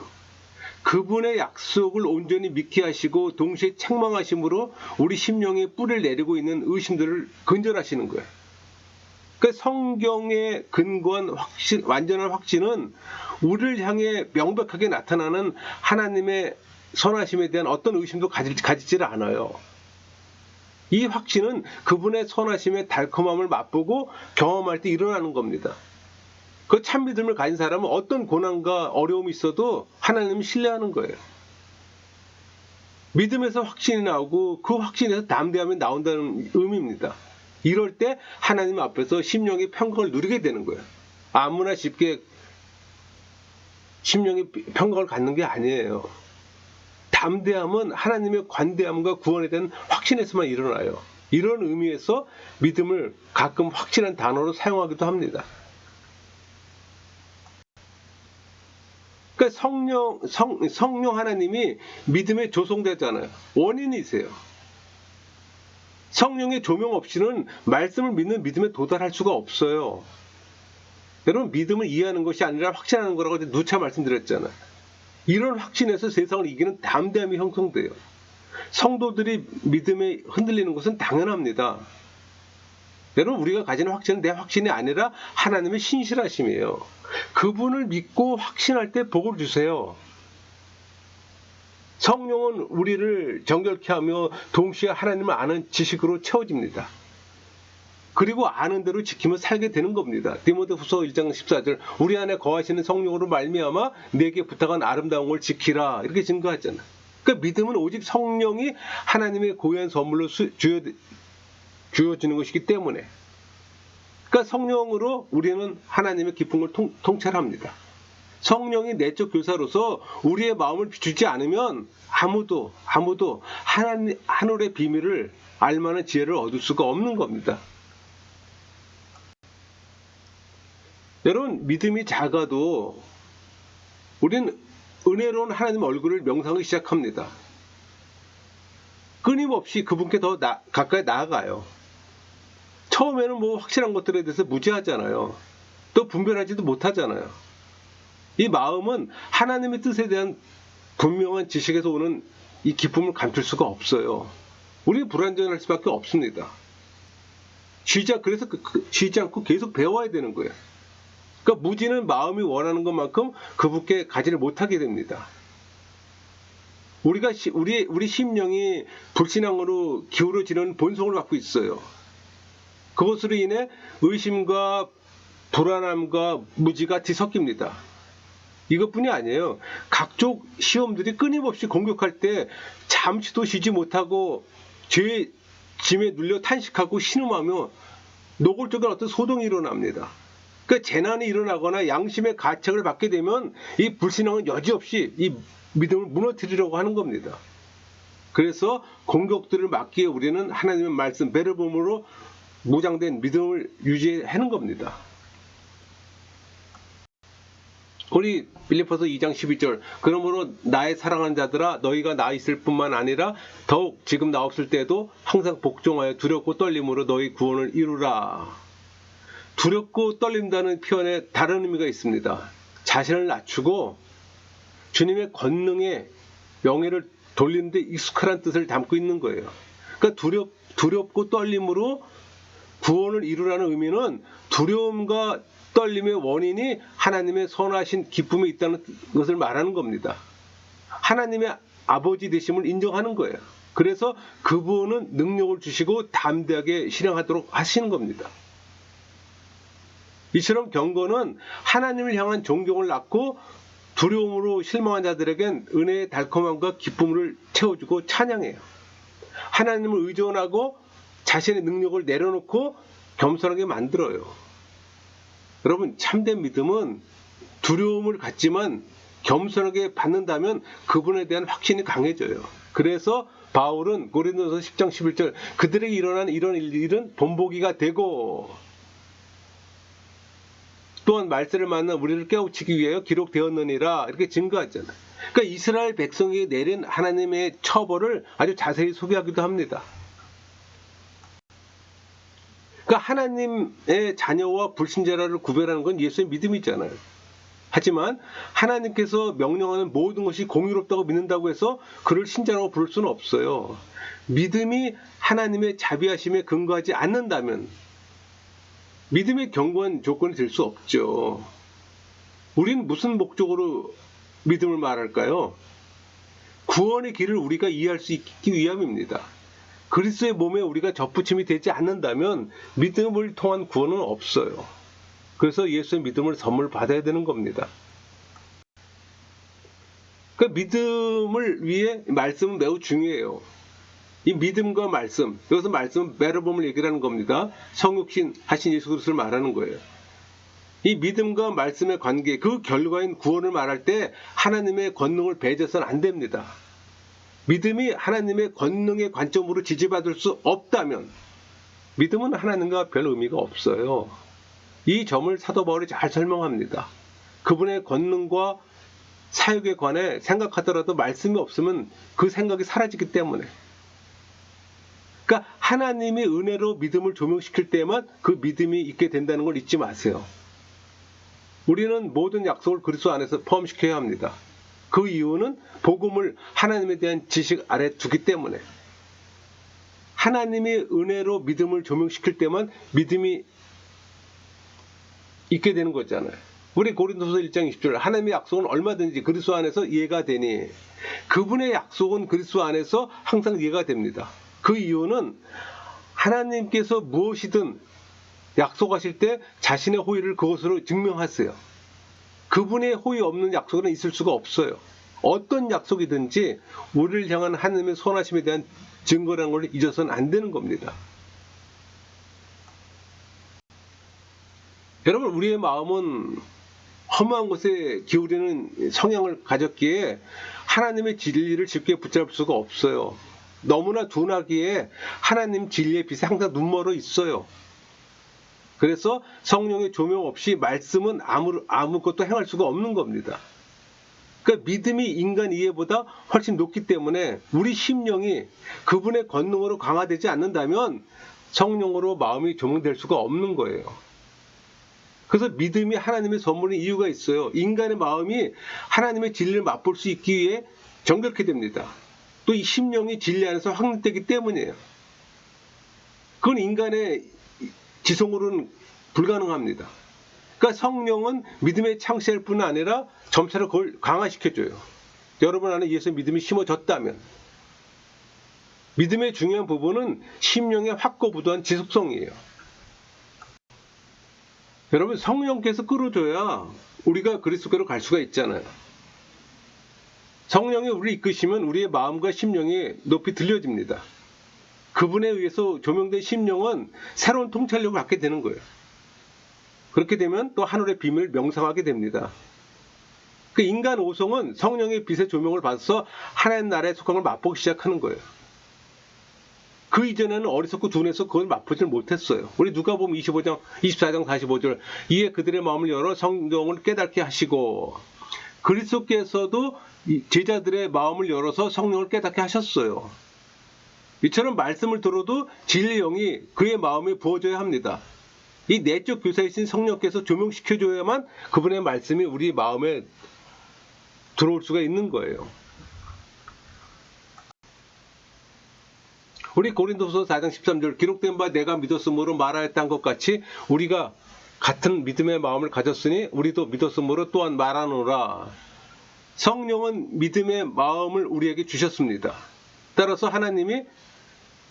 그분의 약속을 온전히 믿게 하시고 동시에 책망하심으로 우리 심령에 뿌리를 내리고 있는 의심들을 근절하시는 거예요. 그러니까 성경에 근거한 완전한 확신은 우리를 향해 명백하게 나타나는 하나님의 선하심에 대한 어떤 의심도 가지지를 않아요. 이 확신은 그분의 선하심의 달콤함을 맛보고 경험할 때 일어나는 겁니다. 그 참 믿음을 가진 사람은 어떤 고난과 어려움이 있어도 하나님을 신뢰하는 거예요. 믿음에서 확신이 나오고 그 확신에서 담대함이 나온다는 의미입니다. 이럴 때 하나님 앞에서 심령의 평강을 누리게 되는 거예요. 아무나 쉽게 심령의 평강을 갖는 게 아니에요. 담대함은 하나님의 관대함과 구원에 대한 확신에서만 일어나요. 이런 의미에서 믿음을 가끔 확실한 단어로 사용하기도 합니다. 그러니까 성령 하나님이 믿음의 조성대잖아요. 원인이세요. 성령의 조명 없이는 말씀을 믿는 믿음에 도달할 수가 없어요. 여러분, 믿음을 이해하는 것이 아니라 확신하는 거라고 누차 말씀드렸잖아요. 이런 확신에서 세상을 이기는 담대함이 형성돼요. 성도들이 믿음에 흔들리는 것은 당연합니다. 여러분, 우리가 가지는 확신은 내 확신이 아니라 하나님의 신실하심이에요. 그분을 믿고 확신할 때 복을 주세요. 성령은 우리를 정결케 하며 동시에 하나님을 아는 지식으로 채워집니다. 그리고 아는 대로 지키며 살게 되는 겁니다. 디모데후서 1장 14절 우리 안에 거하시는 성령으로 말미암아 내게 부탁한 아름다운 걸 지키라 이렇게 증거하잖아요. 그러니까 믿음은 오직 성령이 하나님의 고유한 선물로 주어지는 것이기 때문에, 그러니까 성령으로 우리는 하나님의 기쁨을 통찰합니다. 성령이 내적 교사로서 우리의 마음을 비추지 않으면 아무도 하늘의 비밀을 알만한 지혜를 얻을 수가 없는 겁니다. 여러분, 믿음이 작아도 우리는 은혜로운 하나님 얼굴을 명상하기 시작합니다. 끊임없이 그분께 더 가까이 나아가요. 처음에는 확실한 것들에 대해서 무지하잖아요. 또 분별하지도 못하잖아요. 이 마음은 하나님의 뜻에 대한 분명한 지식에서 오는 이 기쁨을 감출 수가 없어요. 우리는 불완전할 수밖에 없습니다. 그래서 쉬지 않고 계속 배워야 되는 거예요. 그러니까 무지는 마음이 원하는 것만큼 그분께 가지를 못하게 됩니다. 우리 심령이 불신앙으로 기울어지는 본성을 갖고 있어요. 그것으로 인해 의심과 불안함과 무지가 뒤섞입니다. 이것뿐이 아니에요. 각종 시험들이 끊임없이 공격할 때 잠시도 쉬지 못하고 죄의 짐에 눌려 탄식하고 신음하며 노골적인 어떤 소동이 일어납니다. 그러니까 재난이 일어나거나 양심의 가책을 받게 되면 이 불신앙은 여지없이 이 믿음을 무너뜨리려고 하는 겁니다. 그래서 공격들을 막기 위해 우리는 하나님의 말씀, 베르봄으로 무장된 믿음을 유지하는 겁니다. 우리 빌립보서 2장 12절 그러므로 나의 사랑하는 자들아 너희가 나 있을 뿐만 아니라 더욱 지금 나 없을 때도 항상 복종하여 두렵고 떨림으로 너희 구원을 이루라. 두렵고 떨린다는 표현에 다른 의미가 있습니다. 자신을 낮추고 주님의 권능에 명예를 돌리는 데 익숙하란 뜻을 담고 있는 거예요. 그러니까 두렵고 떨림으로 구원을 이루라는 의미는 두려움과 떨림의 원인이 하나님의 선하신 기쁨에 있다는 것을 말하는 겁니다. 하나님의 아버지 되심을 인정하는 거예요. 그래서 그분은 능력을 주시고 담대하게 실행하도록 하시는 겁니다. 이처럼 경건은 하나님을 향한 존경을 낳고 두려움으로 실망한 자들에겐 은혜의 달콤함과 기쁨을 채워주고 찬양해요. 하나님을 의존하고 자신의 능력을 내려놓고 겸손하게 만들어요. 여러분, 참된 믿음은 두려움을 갖지만 겸손하게 받는다면 그분에 대한 확신이 강해져요. 그래서 바울은 고린도서 10장 11절 그들에게 일어난 이런 일은 본보기가 되고 또한 말세를 만나 우리를 깨우치기 위하여 기록되었느니라 이렇게 증거하잖아요. 그러니까 이스라엘 백성이 내린 하나님의 처벌을 아주 자세히 소개하기도 합니다. 그러니까 하나님의 자녀와 불신자를 구별하는 건 예수의 믿음이잖아요. 하지만 하나님께서 명령하는 모든 것이 공의롭다고 믿는다고 해서 그를 신자라고 부를 수는 없어요. 믿음이 하나님의 자비하심에 근거하지 않는다면 믿음의 견고한 조건이 될 수 없죠. 우린 무슨 목적으로 믿음을 말할까요? 구원의 길을 우리가 이해할 수 있기 위함입니다. 그리스도의 몸에 우리가 접붙임이 되지 않는다면 믿음을 통한 구원은 없어요. 그래서 예수의 믿음을 선물 받아야 되는 겁니다. 그 믿음을 위해 말씀은 매우 중요해요. 이 믿음과 말씀, 여기서 말씀은 베르봄을 얘기하는 겁니다. 성육신 하신 예수 그리스도를 말하는 거예요. 이 믿음과 말씀의 관계, 그 결과인 구원을 말할 때 하나님의 권능을 배제해서는 안 됩니다. 믿음이 하나님의 권능의 관점으로 지지받을 수 없다면 믿음은 하나님과 별 의미가 없어요. 이 점을 사도 바울이 잘 설명합니다. 그분의 권능과 사역에 관해 생각하더라도 말씀이 없으면 그 생각이 사라지기 때문에. 그러니까 하나님이 은혜로 믿음을 조명시킬 때만 그 믿음이 있게 된다는 걸 잊지 마세요. 우리는 모든 약속을 그리스도 안에서 포함시켜야 합니다. 그 이유는 복음을 하나님에 대한 지식 아래 두기 때문에. 하나님이 은혜로 믿음을 조명시킬 때만 믿음이 있게 되는 거잖아요. 우리 고린도서 1장 20절 하나님의 약속은 얼마든지 그리스도 안에서 이해가 되니 그분의 약속은 그리스도 안에서 항상 이해가 됩니다. 그 이유는 하나님께서 무엇이든 약속하실 때 자신의 호의를 그것으로 증명하세요. 그분의 호의 없는 약속은 있을 수가 없어요. 어떤 약속이든지 우리를 향한 하나님의 선하심에 대한 증거라는 걸 잊어서는 안 되는 겁니다. 여러분, 우리의 마음은 험한 것에 기울이는 성향을 가졌기에 하나님의 진리를 쉽게 붙잡을 수가 없어요. 너무나 둔하기에 하나님 진리의 빛에 항상 눈멀어 있어요. 그래서 성령의 조명 없이 말씀은 아무것도 행할 수가 없는 겁니다. 그러니까 믿음이 인간 이해보다 훨씬 높기 때문에 우리 심령이 그분의 권능으로 강화되지 않는다면 성령으로 마음이 조명될 수가 없는 거예요. 그래서 믿음이 하나님의 선물인 이유가 있어요. 인간의 마음이 하나님의 진리를 맛볼 수 있기 위해 정결케 됩니다. 또 이 심령이 진리 안에서 확립되기 때문이에요. 그건 인간의 지성으로는 불가능합니다. 그러니까 성령은 믿음의 창시할 뿐 아니라 점차로 그걸 강화시켜줘요. 여러분 안에 예수의 믿음이 심어졌다면 믿음의 중요한 부분은 심령의 확고부도한 지속성이에요. 여러분, 성령께서 끌어줘야 우리가 그리스도께로 갈 수가 있잖아요. 성령이 우리를 이끄시면 우리의 마음과 심령이 높이 들려집니다. 그분에 의해서 조명된 심령은 새로운 통찰력을 갖게 되는 거예요. 그렇게 되면 또 하늘의 비밀을 명상하게 됩니다. 그 인간 오성은 성령의 빛의 조명을 받아서 하나님 나라에 속한 걸 맛보기 시작하는 거예요. 그 이전에는 어리석고 둔해서 그걸 맛보질 못했어요. 우리 누가복음 25장, 24장 45절 이에 그들의 마음을 열어 성령을 깨닫게 하시고 그리스도께서도 제자들의 마음을 열어서 성령을 깨닫게 하셨어요. 이처럼 말씀을 들어도 진리의 영이 그의 마음에 부어져야 합니다. 이 내적 교사이신 성령께서 조명시켜줘야만 그분의 말씀이 우리 마음에 들어올 수가 있는 거예요. 우리 고린도서 4장 13절 기록된 바 내가 믿었으므로 말하였던 것 같이 우리가 같은 믿음의 마음을 가졌으니 우리도 믿었으므로 또한 말하노라. 성령은 믿음의 마음을 우리에게 주셨습니다. 따라서 하나님이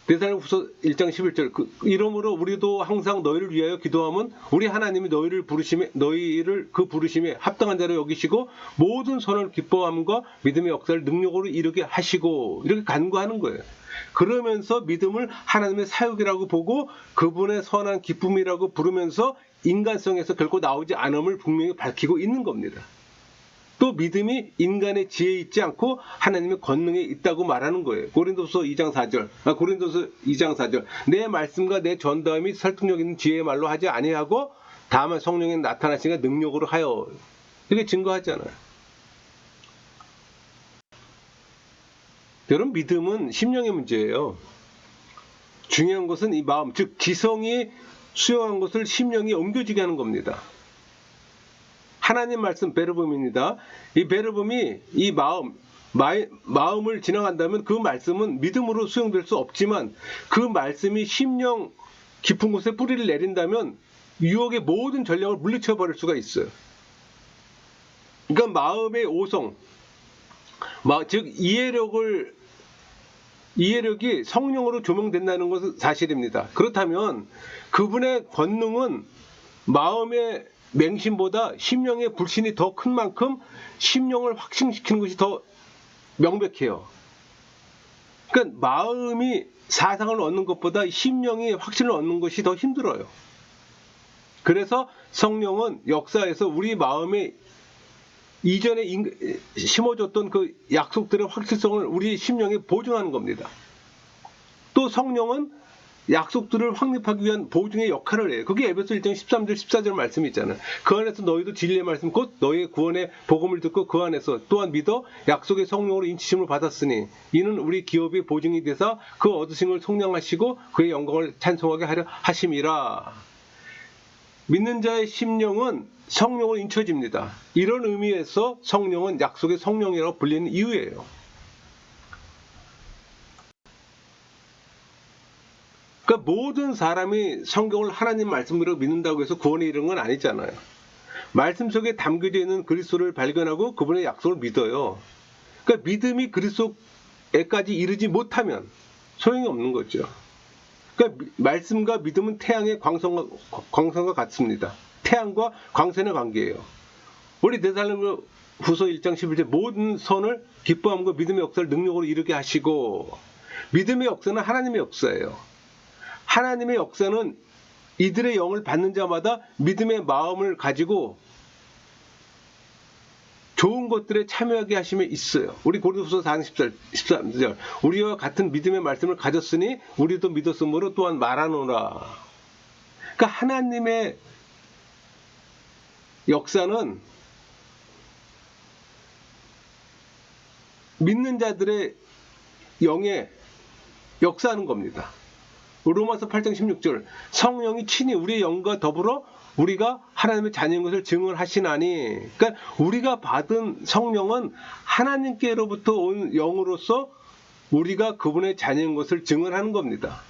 데살로니가후서 1장 11절 이러므로 우리도 항상 너희를 위하여 기도하면 우리 하나님이 너희를 그 부르심에 합당한 자로 여기시고 모든 선을 기뻐함과 믿음의 역사를 능력으로 이루게 하시고 이렇게 간구하는 거예요. 그러면서 믿음을 하나님의 사역이라고 보고 그분의 선한 기쁨이라고 부르면서 인간성에서 결코 나오지 않음을 분명히 밝히고 있는 겁니다. 또 믿음이 인간의 지혜에 있지 않고 하나님의 권능에 있다고 말하는 거예요. 고린도서 2장 4절 내 말씀과 내 전도함이 설득력 있는 지혜의 말로 하지 아니하고 다만 성령의 나타나시니까 능력으로 하여 이렇게 증거하잖아요. 여러분 믿음은 심령의 문제예요. 중요한 것은 이 마음, 즉 지성이 수용한 것을 심령이 옮겨지게 하는 겁니다. 하나님 말씀 베르봄입니다. 이 베르봄이 이 마음을 지나간다면 그 말씀은 믿음으로 수용될 수 없지만 그 말씀이 심령 깊은 곳에 뿌리를 내린다면 유혹의 모든 전략을 물리쳐 버릴 수가 있어요. 그러니까 마음의 오성, 즉 이해력이 성령으로 조명된다는 것은 사실입니다. 그렇다면 그분의 권능은 마음의 맹신보다 심령의 불신이 더 큰 만큼 심령을 확증시키는 것이 더 명백해요. 그러니까 마음이 사상을 얻는 것보다 심령이 확신을 얻는 것이 더 힘들어요. 그래서 성령은 역사에서 우리 마음에 이전에 심어줬던 그 약속들의 확실성을 우리 심령에 보증하는 겁니다. 또 성령은 약속들을 확립하기 위한 보증의 역할을 해요. 그게 에베소 1장 13절 14절 말씀이 있잖아요. 그 안에서 너희도 진리의 말씀 곧 너희의 구원의 복음을 듣고 그 안에서 또한 믿어 약속의 성령으로 인치심을 받았으니 이는 우리 기업의 보증이 되사 그 얻으신 걸 속량하시고 그의 영광을 찬송하게 하려 하심이라. 믿는 자의 심령은 성령으로 인쳐집니다. 이런 의미에서 성령은 약속의 성령이라고 불리는 이유예요. 그러니까 모든 사람이 성경을 하나님 말씀으로 믿는다고 해서 구원에 이르는 건 아니잖아요. 말씀 속에 담겨져 있는 그리스도를 발견하고 그분의 약속을 믿어요. 그러니까 믿음이 그리스도에까지 이르지 못하면 소용이 없는 거죠. 그러니까 말씀과 믿음은 태양의 광선과 같습니다. 태양과 광선의 관계예요. 우리 데살로니가후서 1장 11절 모든 선을 기뻐함과 믿음의 역사를 능력으로 이루게 하시고 믿음의 역사는 하나님의 역사예요. 하나님의 역사는 이들의 영을 받는 자마다 믿음의 마음을 가지고 좋은 것들에 참여하게 하심에 있어요. 우리 고린도후서 4장 13절 우리와 같은 믿음의 말씀을 가졌으니 우리도 믿었으므로 또한 말하노라. 그러니까 하나님의 역사는 믿는 자들의 영에 역사하는 겁니다. 로마서 8장 16절 성령이 친히 우리의 영과 더불어 우리가 하나님의 자녀인 것을 증언하시나니. 그러니까 우리가 받은 성령은 하나님께로부터 온 영으로서 우리가 그분의 자녀인 것을 증언하는 겁니다.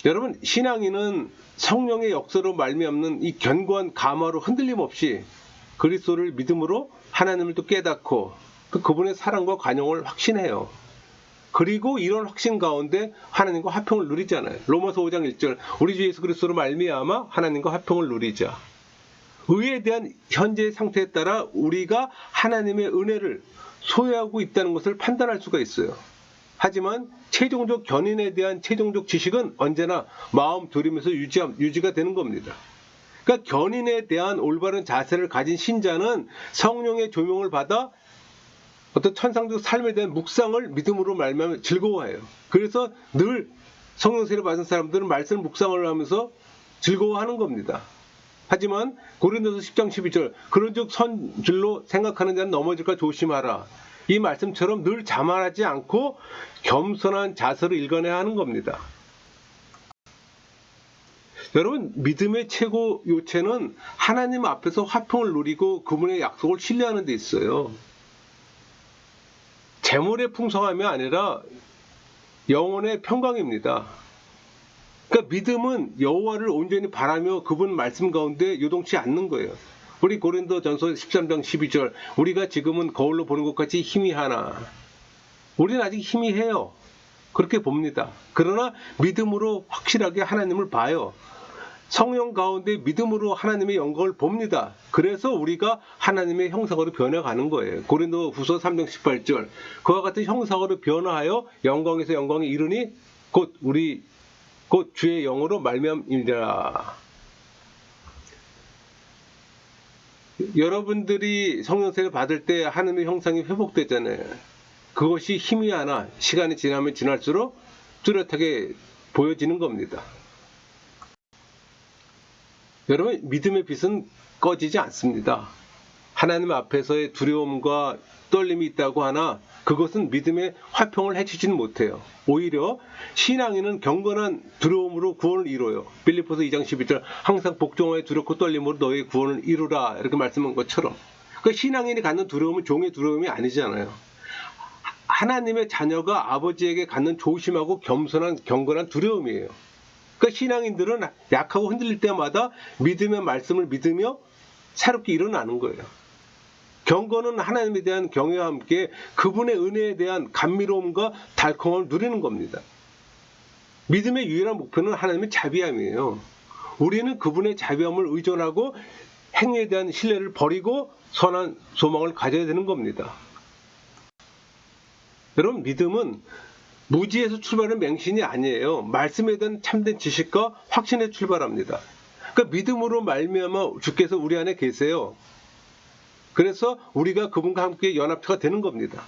여러분 신앙인은 성령의 역사로 말미암는 이 견고한 감화로 흔들림 없이 그리스도를 믿음으로 하나님을 또 깨닫고 또 그분의 사랑과 관용을 확신해요. 그리고 이런 확신 가운데 하나님과 화평을 누리잖아요. 로마서 5장 1절 우리 주 예수 그리스도로 말미암아 하나님과 화평을 누리자. 의에 대한 현재의 상태에 따라 우리가 하나님의 은혜를 소외하고 있다는 것을 판단할 수가 있어요. 하지만 최종적 견인에 대한 최종적 지식은 언제나 마음 졸이면서 유지가 되는 겁니다. 그러니까 견인에 대한 올바른 자세를 가진 신자는 성령의 조명을 받아 어떤 천상적 삶에 대한 묵상을 믿음으로 말미암아 즐거워해요. 그래서 늘 성령 세례 받은 사람들은 말씀 묵상을 하면서 즐거워하는 겁니다. 하지만 고린도서 10장 12절 그런즉 선줄로 생각하는 자는 넘어질까 조심하라. 이 말씀처럼 늘 자만하지 않고 겸손한 자세를 일관해야 하는 겁니다. 여러분, 믿음의 최고 요체는 하나님 앞에서 화평을 누리고 그분의 약속을 신뢰하는 데 있어요. 재물의 풍성함이 아니라 영혼의 평강입니다. 그러니까 믿음은 여호와를 온전히 바라며 그분 말씀 가운데 요동치 않는 거예요. 우리 고린도전서 13장 12절 우리가 지금은 거울로 보는 것 같이 희미하나 우리는 아직 희미해요. 그렇게 봅니다. 그러나 믿음으로 확실하게 하나님을 봐요. 성령 가운데 믿음으로 하나님의 영광을 봅니다. 그래서 우리가 하나님의 형상으로 변해가는 거예요. 고린도후서 3장 18절 그와 같은 형상으로 변화하여 영광에서 영광에 이르니 곧 주의 영으로 말미암이니라. 여러분들이 성령세를 받을 때 하나님의 형상이 회복되잖아요. 그것이 희미하나 시간이 지나면 지날수록 뚜렷하게 보여지는 겁니다. 여러분, 믿음의 빛은 꺼지지 않습니다. 하나님 앞에서의 두려움과 떨림이 있다고 하나 그것은 믿음의 화평을 해치지는 못해요. 오히려 신앙인은 경건한 두려움으로 구원을 이뤄요. 빌립보서 2장 12절 항상 복종하여 두렵고 떨림으로 너의 구원을 이루라 이렇게 말씀한 것처럼 그 신앙인이 갖는 두려움은 종의 두려움이 아니잖아요. 하나님의 자녀가 아버지에게 갖는 조심하고 겸손한 경건한 두려움이에요. 그러니까 신앙인들은 약하고 흔들릴 때마다 믿음의 말씀을 믿으며 새롭게 일어나는 거예요. 경건은 하나님에 대한 경외와 함께 그분의 은혜에 대한 감미로움과 달콤함을 누리는 겁니다. 믿음의 유일한 목표는 하나님의 자비함이에요. 우리는 그분의 자비함을 의존하고 행위에 대한 신뢰를 버리고 선한 소망을 가져야 되는 겁니다. 여러분, 믿음은 무지에서 출발하는 맹신이 아니에요. 말씀에 대한 참된 지식과 확신에 출발합니다. 그러니까 믿음으로 말미암아 주께서 우리 안에 계세요. 그래서 우리가 그분과 함께 연합체가 되는 겁니다.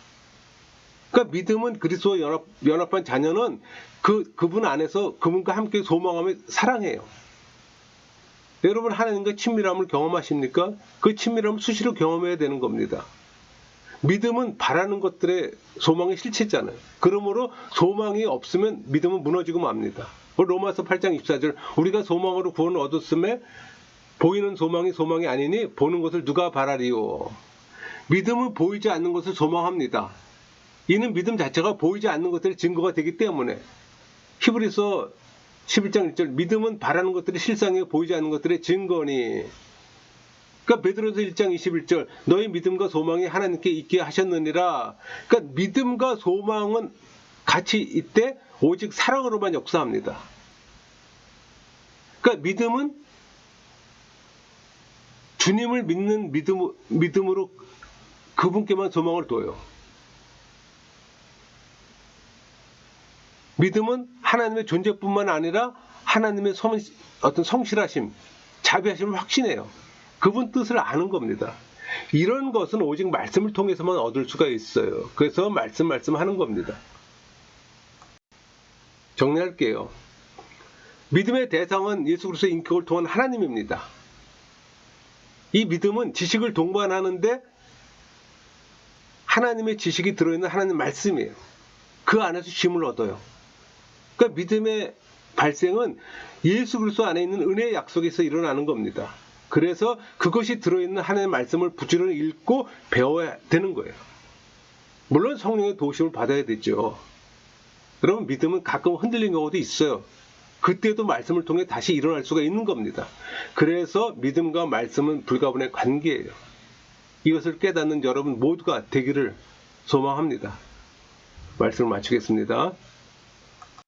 그러니까 믿음은 그리스도와 연합한 자녀는 그분 안에서 그분과 함께 소망하며 사랑해요. 여러분, 하나님과 친밀함을 경험하십니까? 그 친밀함을 수시로 경험해야 되는 겁니다. 믿음은 바라는 것들의 소망의 실체잖아요. 그러므로 소망이 없으면 믿음은 무너지고 맙니다. 로마서 8장 24절 우리가 소망으로 구원을 얻었음에 보이는 소망이 아니니 보는 것을 누가 바라리요. 믿음은 보이지 않는 것을 소망합니다. 이는 믿음 자체가 보이지 않는 것들의 증거가 되기 때문에 히브리서 11장 1절 믿음은 바라는 것들이 실상이요 보이지 않는 것들의 증거니. 그러니까 베드로서 1장 21절 너희 믿음과 소망이 하나님께 있게 하셨느니라. 그러니까 믿음과 소망은 같이 있되 오직 사랑으로만 역사합니다. 그러니까 믿음은 주님을 믿는 믿음으로 그분께만 소망을 둬요. 믿음은 하나님의 존재뿐만 아니라 하나님의 어떤 성실하심, 자비하심을 확신해요. 그분 뜻을 아는 겁니다. 이런 것은 오직 말씀을 통해서만 얻을 수가 있어요. 그래서 말씀 하는 겁니다. 정리할게요. 믿음의 대상은 예수 그리스도의 인격을 통한 하나님입니다. 이 믿음은 지식을 동반하는데 하나님의 지식이 들어있는 하나님 말씀이에요. 그 안에서 힘을 얻어요. 그러니까 믿음의 발생은 예수 그리스도 안에 있는 은혜의 약속에서 일어나는 겁니다. 그래서 그것이 들어있는 하나님의 말씀을 부지런히 읽고 배워야 되는 거예요. 물론 성령의 도우심을 받아야 되죠. 여러분, 믿음은 가끔 흔들린 경우도 있어요. 그때도 말씀을 통해 다시 일어날 수가 있는 겁니다. 그래서 믿음과 말씀은 불가분의 관계예요. 이것을 깨닫는 여러분 모두가 되기를 소망합니다. 말씀을 마치겠습니다.